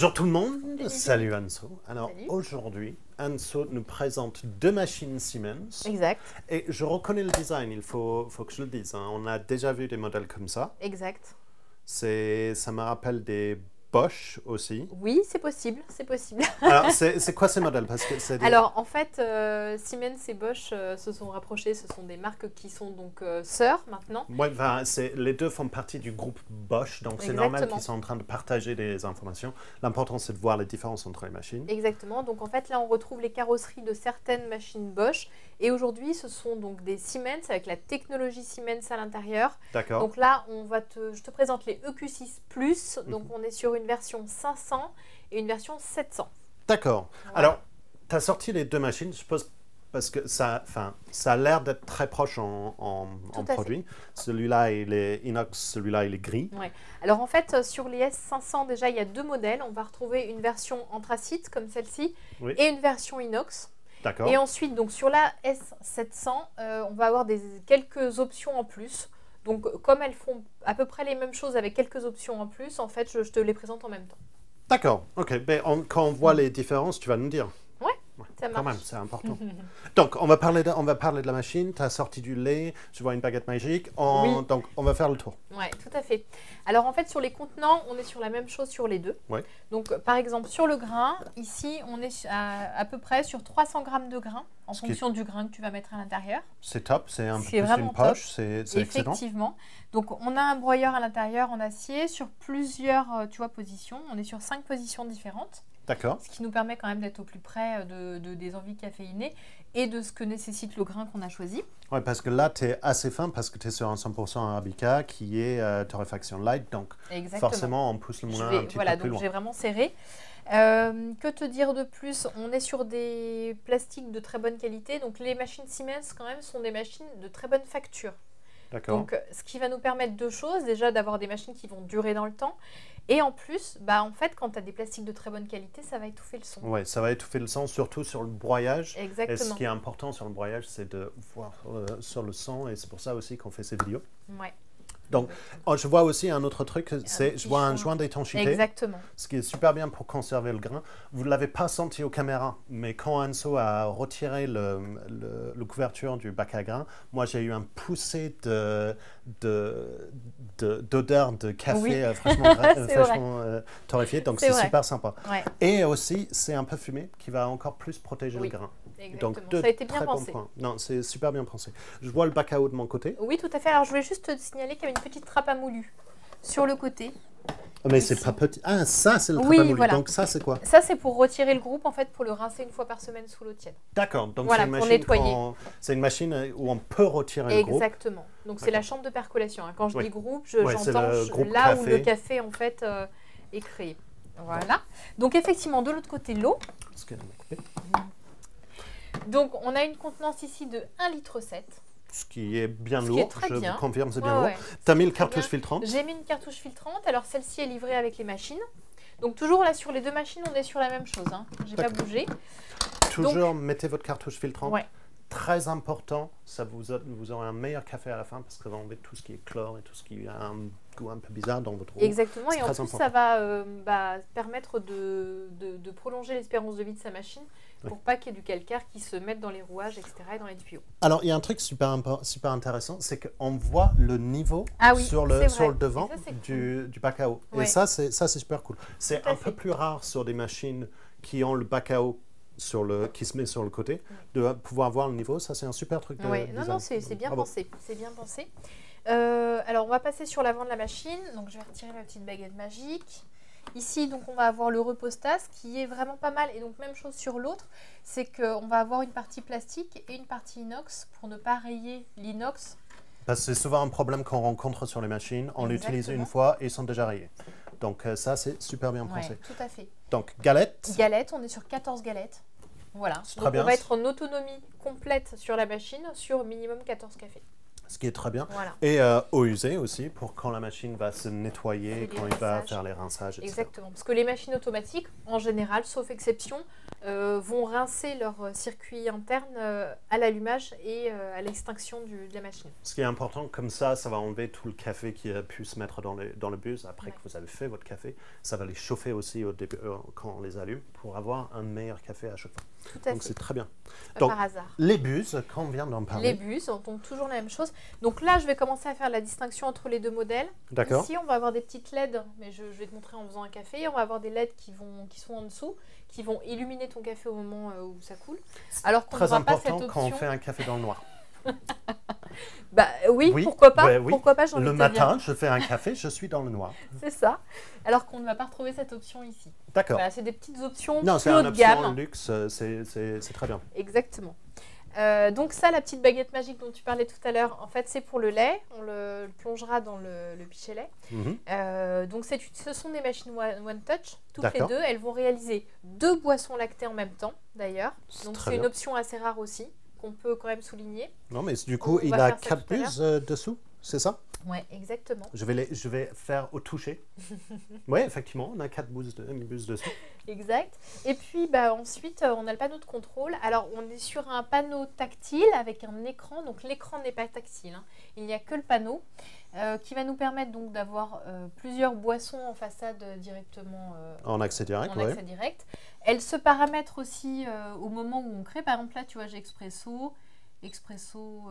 Bonjour tout le monde, salut Anso. Alors Salut. aujourd'hui, Anso nous présente deux machines Siemens. Exact, Et je reconnais le design, il faut que je le dise, hein. On a déjà vu des modèles comme ça. exact. Ça me rappelle des Bosch aussi. Oui, c'est possible, c'est possible. Alors c'est quoi ces modèles? Parce que c'est des... Alors, en fait, Siemens et Bosch se sont rapprochés. Ce sont des marques qui sont donc sœurs maintenant. Ouais, enfin, les deux font partie du groupe Bosch, donc c'est normal Exactement. qu'ils sont en train de partager des informations. L'important c'est de voir les différences entre les machines. Exactement. Donc, en fait, là, on retrouve les carrosseries de certaines machines Bosch. Et aujourd'hui, ce sont donc des Siemens avec la technologie Siemens à l'intérieur. D'accord. Donc là, je te présente les EQ6 Plus. Donc, on est sur une version 500 et une version 700. D'accord. Voilà. Alors, tu as sorti les deux machines, je suppose, parce que ça a l'air d'être très proche en Tout à produit. Celui-là, il est inox, celui-là, il est gris. Ouais. Alors en fait, sur les S500, déjà, il y a deux modèles. On va retrouver une version anthracite, comme celle-ci, Oui. et une version inox. D'accord. Et ensuite, donc, sur la S700, on va avoir quelques options en plus. Donc, comme elles font à peu près les mêmes choses avec quelques options en plus, en fait, je te les présente en même temps. D'accord. OK. Ben, quand on voit les différences, tu vas nous dire. Ouais, Ouais, ça quand marche. même, c'est important. Donc, on va parler de la machine. Tu as sorti du lait, je vois une baguette magique. Oui. Donc, on va faire le tour. Oui, tout à fait. Alors en fait, sur les contenants, on est sur la même chose sur les deux. Ouais. Donc par exemple, sur le grain, ici, on est à peu près sur 300 grammes de grain, en fonction du grain que tu vas mettre à l'intérieur. C'est top, c'est un peu C'est plus vraiment qu'une poche, c'est excellent. Effectivement. Donc on a un broyeur à l'intérieur en acier sur plusieurs positions. On est sur 5 positions différentes. D'accord. Ce qui nous permet quand même d'être au plus près des envies caféinées et de ce que nécessite le grain qu'on a choisi. Oui, parce que là, tu es assez fin parce que tu es sur un 100% Arabica qui est torréfaction light. Donc, Exactement. forcément, on pousse le moulin un petit peu plus donc loin. j'ai vraiment serré. Que te dire de plus? On est sur des plastiques de très bonne qualité. Donc les machines Siemens, quand même, sont des machines de très bonne facture. D'accord. Donc, ce qui va nous permettre deux choses. Déjà, d'avoir des machines qui vont durer dans le temps. Et en plus, en fait, quand tu as des plastiques de très bonne qualité, ça va étouffer le son. Oui, ça va étouffer le son, surtout sur le broyage. Exactement. Et ce qui est important sur le broyage, c'est de voir sur le son. Et c'est pour ça aussi qu'on fait ces vidéos. Ouais. Donc, je vois aussi un autre truc, je vois un joint d'étanchéité. Exactement. Ce qui est super bien pour conserver le grain. Vous ne l'avez pas senti aux caméras, mais quand Anso a retiré le couverture du bac à grains, moi j'ai eu un poussé d'odeur de café Oui. fraîchement torréfié, donc c'est vrai. super sympa. Ouais. Et aussi, c'est un peu fumé qui va encore plus protéger Oui. le grain. Exactement. Donc, Ça a été bien très bons pensé. points. Non, c'est super bien pensé. Je vois le bac à eau de mon côté. Oui, tout à fait. Alors, je voulais juste te signaler qu'il y avait une petite trappe à moulu sur le côté. Mais Ici. c'est pas petit. Ah, ça, c'est le Oui, trappe à moulu. voilà. Donc, ça, c'est quoi? Ça, c'est pour retirer le groupe, en fait, pour le rincer une fois par semaine sous l'eau tiède. D'accord. Donc, Voilà, c'est une pour machine nettoyer. c'est une machine où on peut retirer le groupe. Exactement. Donc, c'est la chambre de percolation. Hein. Quand je Oui. dis groupe, Ouais, c'est j'entends le groupe là où café. le café, en fait, est créé. Voilà. Donc, effectivement, de l'autre côté, l'eau. Parce que- Donc, on a une contenance ici de 1,7 litre. Ce qui est bien Ce qui lourd, est très je bien. vous confirme, c'est Ouais, bien lourd. ouais. Tu as mis le Très cartouche bien. filtrant. J'ai mis une cartouche filtrante. Alors, celle-ci est livrée avec les machines. Donc, toujours là, sur les deux machines, on est sur la même chose. Hein. J'ai pas D'accord. bougé. Toujours mettez votre cartouche filtrante. Ouais. Très important, ça vous aurez un meilleur café à la fin parce que vous enlevez tout ce qui est chlore et tout ce qui a un goût un peu bizarre dans votre eau. Exactement, C'est et en très plus important. ça va permettre de prolonger l'espérance de vie de sa machine pour pas qu'il y ait du calcaire qui se mette dans les rouages, etc. et dans les tuyaux. Alors, il y a un truc super intéressant, c'est qu'on voit le niveau Ah oui, sur c'est le vrai. devant Et ça, c'est du bac à eau. Ouais. Et ça, c'est super cool. C'est Tout à un peu fait. plus rare sur des machines qui ont le bac à eau qui se met sur le côté, de pouvoir voir le niveau. Ça, c'est un super truc de Oui, design. non, c'est bien Bravo. pensé. C'est bien pensé. Alors, on va passer sur l'avant de la machine. Donc, je vais retirer ma petite baguette magique. Ici, donc, on va avoir le repostas qui est vraiment pas mal. Et donc, même chose sur l'autre, c'est qu'on va avoir une partie plastique et une partie inox pour ne pas rayer l'inox. Parce que c'est souvent un problème qu'on rencontre sur les machines. On l'utilise Exactement. une fois et ils sont déjà rayés. Donc, ça, c'est super bien Ouais, pensé. tout à fait. Donc, galette. Galettes, on est sur 14 galettes. Voilà. C'est Donc très bien. on va être en autonomie complète sur la machine sur minimum 14 cafés. Ce qui est très bien. Voilà. Et eau usée aussi, pour quand la machine va se nettoyer, quand il va faire les rinçages, etc. Exactement, parce que les machines automatiques, en général, sauf exception, vont rincer leur circuit interne à l'allumage et à l'extinction de la machine. Ce qui est important, comme ça va enlever tout le café qui a pu se mettre dans le bus. Après Ouais. que vous avez fait votre café, ça va les chauffer aussi au début, quand on les allume, pour avoir un meilleur café à chaque fois. Tout à Donc fait, c'est très bien. pas Donc, par hasard. les bus, quand on vient d'en Les parler. bus, donc toujours la même chose. Donc là, je vais commencer à faire la distinction entre les deux modèles. D'accord. Ici, on va avoir des petites LED, mais je vais te montrer en faisant un café. On va avoir des LED qui sont en dessous, qui vont illuminer ton café au moment où ça coule. Alors qu'on Très n'aura pas cette important option. quand on fait un café dans le noir. Bah oui, Oui, pourquoi pas, ouais, oui. pourquoi pas, j'ai envie Le de te dire. matin, je fais un café, je suis dans le noir. C'est ça. Alors qu'on ne va pas retrouver cette option ici. D'accord. Voilà, c'est des petites options Non, plus c'est haut une de option gamme. luxe, c'est très bien. Exactement. Donc ça, la petite baguette magique dont tu parlais tout à l'heure, en fait, c'est pour le lait. On le plongera dans le pichet lait. Mhm. Donc ce sont des machines One Touch. Toutes les D'accord. deux, elles vont réaliser 2 boissons lactées en même temps, d'ailleurs. Donc très c'est une bien. option assez rare aussi, qu'on peut quand même souligner. Non, mais du coup, On il va a faire ça 4 tout à bus dessous, c'est ça? Ouais, exactement. Je vais faire au toucher. Oui, effectivement, on a 4 bus dessous. Exact. Et puis ensuite, on a le panneau de contrôle. Alors, on est sur un panneau tactile avec un écran. Donc, l'écran n'est pas tactile, hein. Il n'y a que le panneau qui va nous permettre donc d'avoir plusieurs boissons en façade directement En accès direct, en oui. accès direct. Elles se paramètrent aussi au moment où on crée. Par exemple, là, tu vois, j'ai expresso, expresso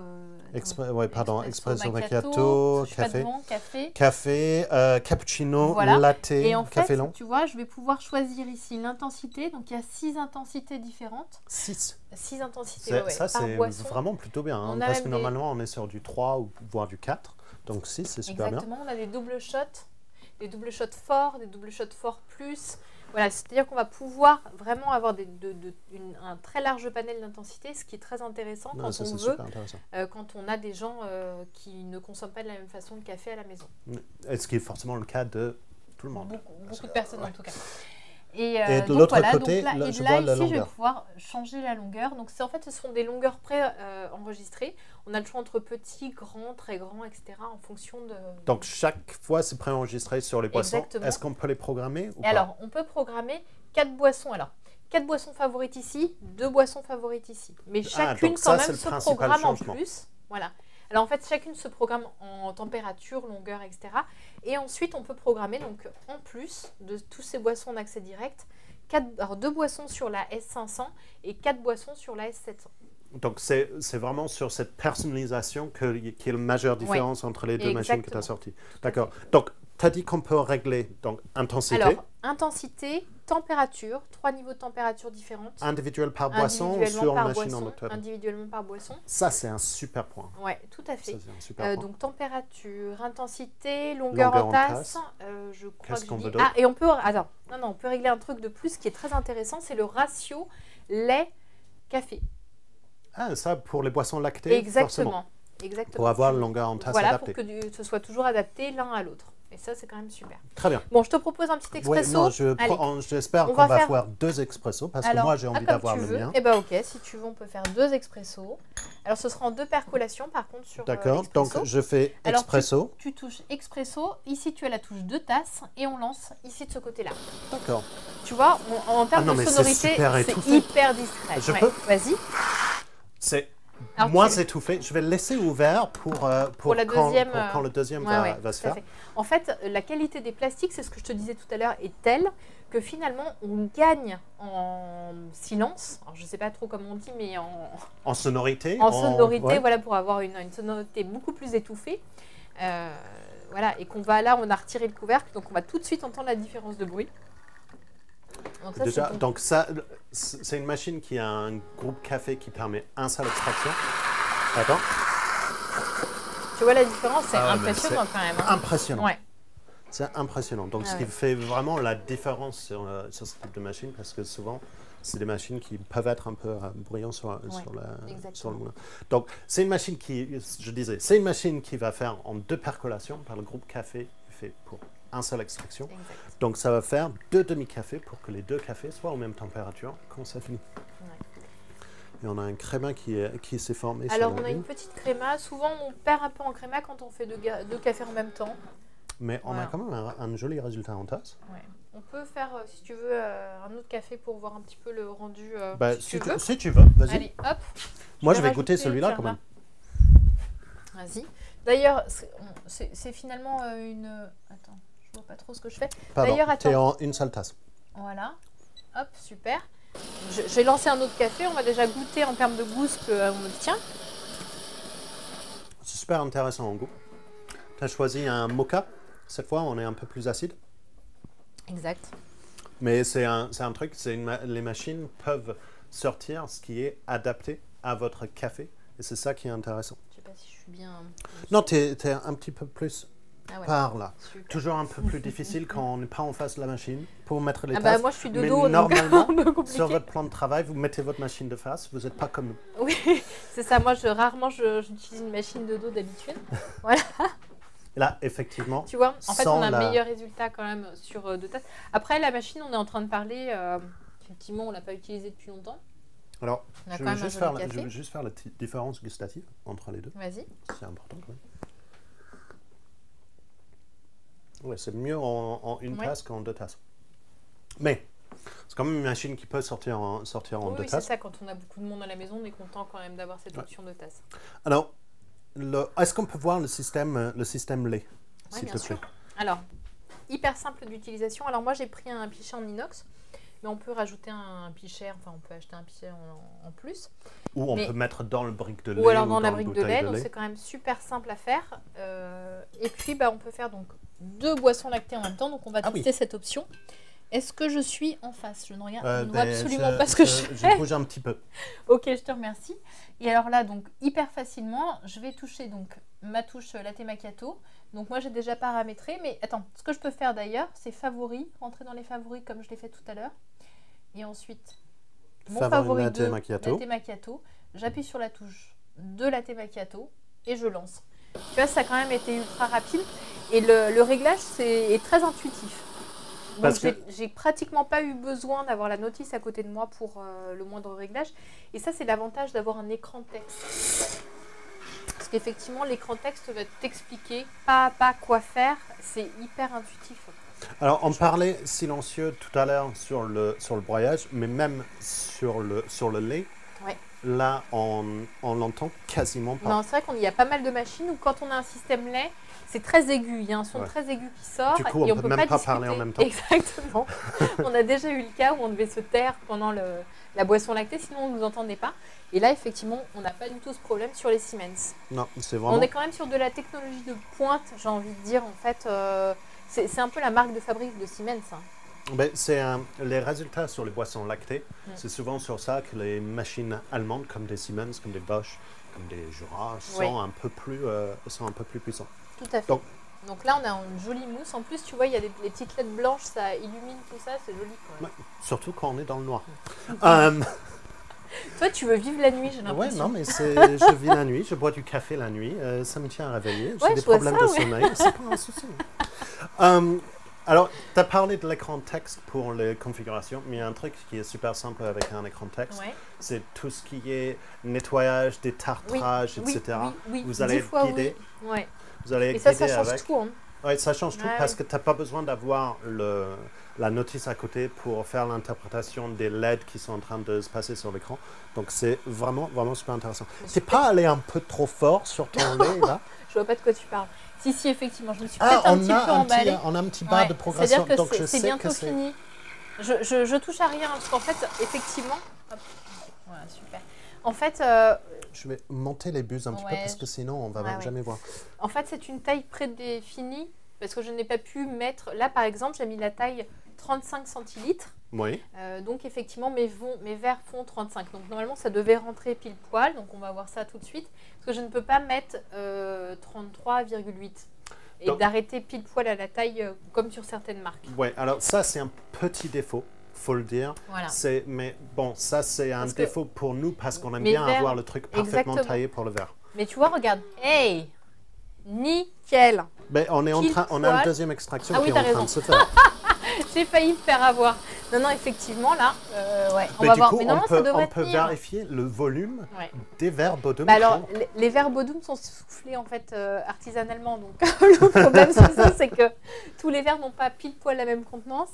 macchiato, je suis pas café. devant, café. Café, cappuccino, Voilà. latte, Et en café fait, long. tu vois, je vais pouvoir choisir ici l'intensité. Donc, il y a 6 intensités différentes. 6. 6 intensités ouais, Ça, par c'est boisson. vraiment plutôt bien. Hein, On a parce que même des- normalement, on est sur du 3 ou voire du 4. Donc 6, c'est super bien. Exactement, on a des double shots forts, des double shots forts plus. Voilà, c'est-à-dire qu'on va pouvoir vraiment avoir un très large panel d'intensité, ce qui est très intéressant Non, quand ça, on c'est veut, super intéressant. quand on a des gens qui ne consomment pas de la même façon le café à la maison. Est-ce qui est forcément le cas de tout le monde? Beaucoup de personnes en tout cas. Et de donc l'autre voilà, côté, donc là, je vois la ici, je vais longueur. pouvoir changer la longueur. Donc, en fait, ce sont des longueurs pré-enregistrées. On a le choix entre petit, grand, très grand, etc. en fonction de... Donc, chaque fois, c'est préenregistré sur les boissons. Exactement. Est-ce qu'on peut les programmer ou Et pas? alors, on peut programmer 4 boissons. Alors, 4 boissons favorites ici, 2 boissons favorites ici. Mais chacune, donc ça, quand c'est même, le se principal programme en changement. plus. Voilà. Alors, en fait, chacune se programme en température, longueur, etc. Et ensuite, on peut programmer, donc, en plus de tous ces boissons en accès direct, 2 boissons sur la S500 et 4 boissons sur la S700. Donc, c'est vraiment sur cette personnalisation qu'il y a la majeure différence entre les deux machines que tu as sorties. D'accord. Donc, tu as dit qu'on peut régler donc, intensité. Alors, intensité, température, 3 niveaux de température différentes. Individuel par boisson ou sur par machine boisson, en octave? individuellement par boisson. Ça, c'est un super point. Oui, tout à fait. Ça, c'est un super point. Donc, température, intensité, longueur en tasse. Je crois Qu'est-ce que qu'on je veut dis... d'autre? Ah, et on peut... Attends, non, on peut régler un truc de plus qui est très intéressant, c'est le ratio lait-café. Ah, ça, pour les boissons lactées, forcément. Exactement. Pour avoir la longueur en tasse voilà, adaptée. pour que ce soit toujours adapté l'un à l'autre. Et ça, c'est quand même super. Très bien. Bon, je te propose un petit expresso. Ouais, non, Allez. j'espère On qu'on va va faire- faire 2 expressos parce que Alors, moi, j'ai envie comme d'avoir tu le veux. mien. Eh ben ok, si tu veux, on peut faire 2 expressos. Alors, ce sera en 2 percolations, par contre, sur D'accord. l'expresso. Donc, je fais Alors, expresso. Tu touches expresso. Ici, tu as la touche 2 tasses et on lance ici de ce côté-là. D'accord. Tu vois, en termes non, de mais c'est sonorité, super c'est étouffé. hyper discret. Je Ouais, peux Vas-y. C'est Alors, moins tu- étouffé. Je vais le laisser ouvert pour la quand, deuxième, quand le deuxième Ouais, va se tout à faire. fait. En fait, la qualité des plastiques, c'est ce que je te disais tout à l'heure, est telle que finalement, on gagne en silence. Alors, je ne sais pas trop comment on dit, mais En sonorité. en sonorité, ouais. voilà, pour avoir une sonorité beaucoup plus étouffée. Voilà, et qu'on va là, on a retiré le couvercle, donc on va tout de suite entendre la différence de bruit. Donc ça, Déjà, c'est bon. donc ça, c'est une machine qui a un groupe café qui permet un seul extraction. Attends. Tu vois la différence, c'est Ah ouais, mais impressionnant quand même. Hein. Impressionnant. Ouais. C'est impressionnant. Donc, Ah ce qui ouais. fait vraiment la différence sur ce type de machine, parce que souvent, c'est des machines qui peuvent être un peu bruyantes sur le moulin. Donc, c'est une machine qui, je disais, c'est une machine qui va faire en 2 percolations par le groupe café fait pour un seul extraction. Exact. Donc, ça va faire 2 demi-cafés pour que les 2 cafés soient aux mêmes températures quand ça finit. Ouais. Et on a un créma qui s'est formé. Alors, on a une petite créma. Souvent, on perd un peu en créma quand on fait deux cafés en même temps. Mais on a quand même un joli résultat en tasse. Ouais. On peut faire, si tu veux, un autre café pour voir un petit peu le rendu. Si tu veux, vas-y. Allez, hop. Moi, je vais goûter celui-là quand même. Vas-y. D'ailleurs, c'est finalement une... Attends, je vois pas trop ce que je fais. D'ailleurs, attends. T'es en une seule tasse. Voilà. Hop, super. J'ai lancé un autre café. On va déjà goûter en termes de goût ce qu'on obtient. C'est super intéressant en goût. Tu as choisi un mocha. Cette fois, on est un peu plus acide. Exact. Mais c'est un truc, les machines peuvent sortir ce qui est adapté à votre café. Et c'est ça qui est intéressant. Je sais pas si je suis bien... Non, tu es un petit peu plus par là. Super. Toujours un peu plus difficile quand on n'est pas en face de la machine pour mettre les tasses. Moi, je suis de mais dos, normalement, sur votre plan de travail, vous mettez votre machine de face. Vous n'êtes pas comme nous. Oui, c'est ça. Moi, rarement, j'utilise une machine de dos d'habitude. Voilà. Là, effectivement, tu vois, en fait, on a un meilleur résultat quand même sur deux tasses. Après, la machine, on est en train de parler. Effectivement, on ne l'a pas utilisée depuis longtemps. Alors, je vais juste faire la différence gustative entre les deux. Vas-y. C'est important quand même. Ouais, c'est mieux en une tasse qu'en deux tasses. Mais c'est quand même une machine qui peut sortir en deux tasses. Oui, c'est ça. Quand on a beaucoup de monde à la maison, on est content quand même d'avoir cette option de tasse. Alors, est-ce qu'on peut voir le système lait, s'il te plaît? Alors, hyper simple d'utilisation. Alors moi, j'ai pris un pichet en inox, mais on peut rajouter un pichet, enfin on peut acheter un pichet en plus. Ou on peut mettre dans le brique de lait. Ou alors dans la brique de lait, donc c'est quand même super simple à faire. Et puis, on peut faire donc 2 boissons lactées en même temps, donc on va tester cette option. Est-ce que je suis en face? Je ne vois absolument pas ce que je fais. Je bouge un petit peu. Ok, je te remercie. Et alors là, donc hyper facilement, je vais toucher donc ma touche latte macchiato. Donc moi, j'ai déjà paramétré. Mais attends, ce que je peux faire d'ailleurs, c'est favoris, rentrer dans les favoris comme je l'ai fait tout à l'heure. Et ensuite, mon favori latte macchiato. J'appuie sur la touche de latte macchiato et je lance. Tu vois, ça a quand même été ultra rapide. Et le réglage est très intuitif. Donc j'ai pratiquement pas eu besoin d'avoir la notice à côté de moi pour le moindre réglage. Et ça, c'est l'avantage d'avoir un écran texte. Parce qu'effectivement, l'écran texte va t'expliquer pas à pas quoi faire. C'est hyper intuitif. Alors, on parlait silencieux tout à l'heure sur le broyage, mais même sur le lait. Ouais. Là, on l'entend quasiment pas. Non, c'est vrai qu'il y a pas mal de machines où quand on a un système lait, c'est très aigu. Il y a un son très aigu qui sort. Du coup, on ne peut même pas parler en même temps. Exactement. On a déjà eu le cas où on devait se taire pendant la boisson lactée, sinon on ne nous entendait pas. Et là, effectivement, on n'a pas du tout ce problème sur les Siemens. Non, c'est vraiment... On est quand même sur de la technologie de pointe, j'ai envie de dire. En fait, c'est un peu la marque de fabrique de Siemens. Ben, les résultats sur les boissons lactées, c'est souvent sur ça que les machines allemandes, comme des Siemens, comme des Bosch, comme des Jura, sont un peu plus puissants. Tout à fait. Donc là, on a une jolie mousse. En plus, tu vois, il y a les petites LED blanches, ça illumine tout ça, c'est joli quand même. Ouais, surtout quand on est dans le noir. Toi, tu veux vivre la nuit, j'ai l'impression. Ouais, non, mais je vis la nuit, je bois du café la nuit, ça me tient à réveiller. J'ai des problèmes de sommeil, c'est pas un souci. Alors, tu as parlé de l'écran texte pour les configurations, mais il y a un truc qui est super simple avec un écran texte. C'est tout ce qui est nettoyage, détartrage, etc. Vous allez être guidé. Vous allez être guidé change avec. Tout. Hein. Oui, ça change tout parce que tu n'as pas besoin d'avoir la notice à côté pour faire l'interprétation des LED qui sont en train de se passer sur l'écran. Donc, c'est vraiment, vraiment super intéressant. Tu n'es pas allé un peu trop fort sur ton lait, là? Je vois pas de quoi tu parles. Si, effectivement, je me suis peut-être un petit peu emballée. On a un petit bar de progression, donc je sais bientôt que c'est fini. Je touche à rien, parce qu'en fait, effectivement... Hop. Voilà, super. En fait... Je vais monter les buses un petit peu, parce que sinon, on va jamais voir. En fait, c'est une taille prédéfinie, parce que je n'ai pas pu mettre... Là, par exemple, j'ai mis la taille 35 centilitres. Oui. Donc, effectivement, mes verres font 35. Donc, normalement, ça devait rentrer pile poil. Donc, on va voir ça tout de suite. Parce que je ne peux pas mettre 33,8. Et d'arrêter pile poil à la taille, comme sur certaines marques. Oui, alors ça, c'est un petit défaut, faut le dire. Voilà. Mais bon, ça, c'est un défaut pour nous, parce qu'on aime bien avoir le truc parfaitement taillé pour le verre. Mais tu vois, regarde. Hey! Nickel! Ben, on a une deuxième extraction qui est en train de se faire. J'ai failli me faire avoir. Non, effectivement, là, ouais, on va voir. Mais non, ça devrait on peut vérifier le volume des verres Bodum. Alors, les verres Bodum sont soufflés en fait artisanalement. Donc, le problème sur ça, c'est que tous les verres n'ont pas pile poil la même contenance.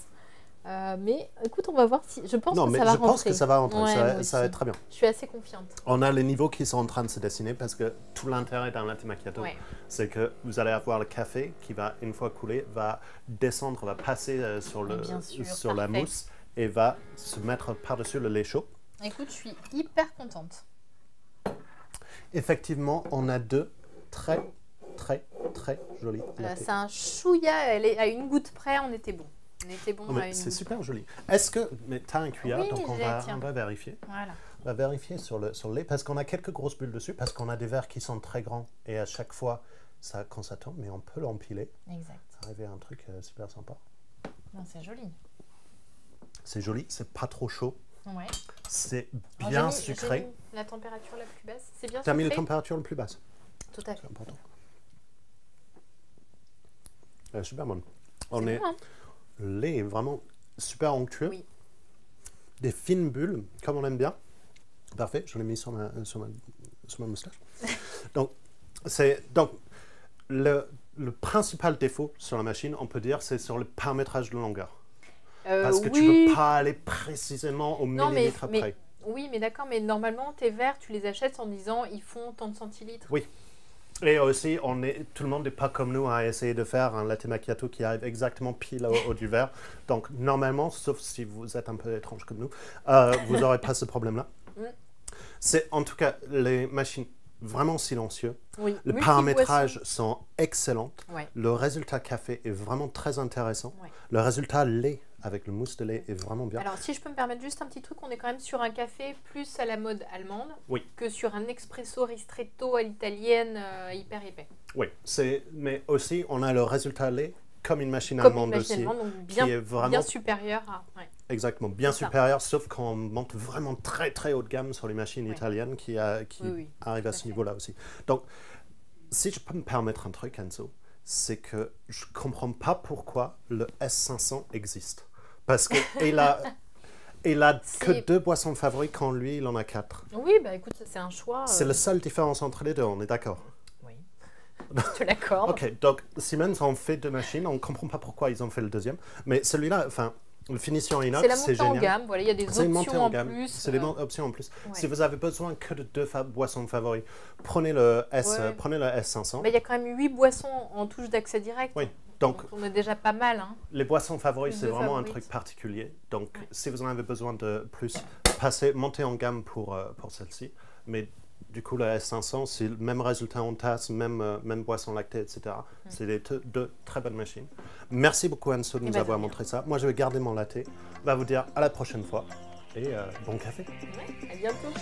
Mais écoute, on va voir si. Je pense que ça va rentrer. Je pense que ça va rentrer. Ouais, ça va être très bien. Je suis assez confiante. On a les niveaux qui sont en train de se dessiner parce que tout l'intérêt d'un latte macchiato, c'est que vous allez avoir le café qui va, une fois coulé, va descendre, va passer sur la mousse et va se mettre par-dessus le lait chaud. Écoute, je suis hyper contente. Effectivement, on a deux très jolis lattes. C'est un chouïa, à une goutte près, on était bon. C'est super joli. Est-ce que... Mais tu as un cuillère, donc on va vérifier. Voilà. On va vérifier sur le lait, parce qu'on a quelques grosses bulles dessus, parce qu'on a des verres qui sont très grands, et à chaque fois, quand ça tombe, mais on peut l'empiler. Exact. Ça arrive à un truc super sympa. Non, c'est joli. C'est joli, c'est pas trop chaud. Ouais. C'est bien sucré. J'ai mis la température la plus basse. C'est bien sucré. Tu as mis la température la plus basse. Tout à fait. C'est important. Super bonne. Le lait est vraiment super onctueux. Oui. Des fines bulles, comme on aime bien. Parfait, je l'ai mis sur ma moustache. donc, le principal défaut sur la machine, on peut dire, c'est sur le paramétrage de longueur. Parce que tu ne peux pas aller précisément au millimètre près. Oui, mais d'accord, mais normalement, tes verres, tu les achètes en disant ils font tant de centilitres. Oui. Et aussi, tout le monde n'est pas comme nous à essayer de faire un latte macchiato qui arrive exactement pile au haut du verre. Donc, normalement, sauf si vous êtes un peu étrange comme nous, vous n'aurez pas ce problème-là. C'est en tout cas les machines vraiment silencieuses. Oui. Le paramétrage sont excellents. Ouais. Le résultat café est vraiment très intéressant. Ouais. Le résultat lait avec le mousse de lait est vraiment bien. Alors, si je peux me permettre juste un petit truc, on est quand même sur un café plus à la mode allemande que sur un espresso ristretto à l'italienne hyper épais. Oui, mais aussi, on a le résultat lait comme une machine allemande aussi, donc qui est vraiment bien supérieure à... Ouais. Exactement, bien supérieure, sauf qu'on monte vraiment très haut de gamme sur les machines italiennes qui arrivent à ce niveau-là aussi. Donc, si je peux me permettre un truc, Enzo, c'est que je ne comprends pas pourquoi le S500 existe. Parce qu'il a que 2 boissons favorites quand lui, il en a 4. Oui, bah écoute, c'est un choix. C'est la seule différence entre les deux, on est d'accord? Oui, je te l'accorde. Ok, donc Siemens ont fait 2 machines, on ne comprend pas pourquoi ils ont fait le deuxième. Mais celui-là, enfin, le finition inox, c'est génial. C'est la montée en gamme, voilà, il y a des options en plus. C'est des options en plus. Ouais. Si vous avez besoin que de 2 boissons favorites, prenez le S500. Mais il y a quand même 8 boissons en touche d'accès direct. Oui. Donc, on est déjà pas mal. Hein. Les boissons favorites, c'est vraiment un truc particulier. Donc, si vous en avez besoin de plus, montez en gamme pour celle-ci. Mais du coup, le S500, c'est le même résultat en tasse, même boisson lactée, etc. C'est deux très bonnes machines. Merci beaucoup, Enzo, de nous avoir montré ça. Moi, je vais garder mon latte. On va vous dire à la prochaine fois. Et bon café. Ouais, à bientôt.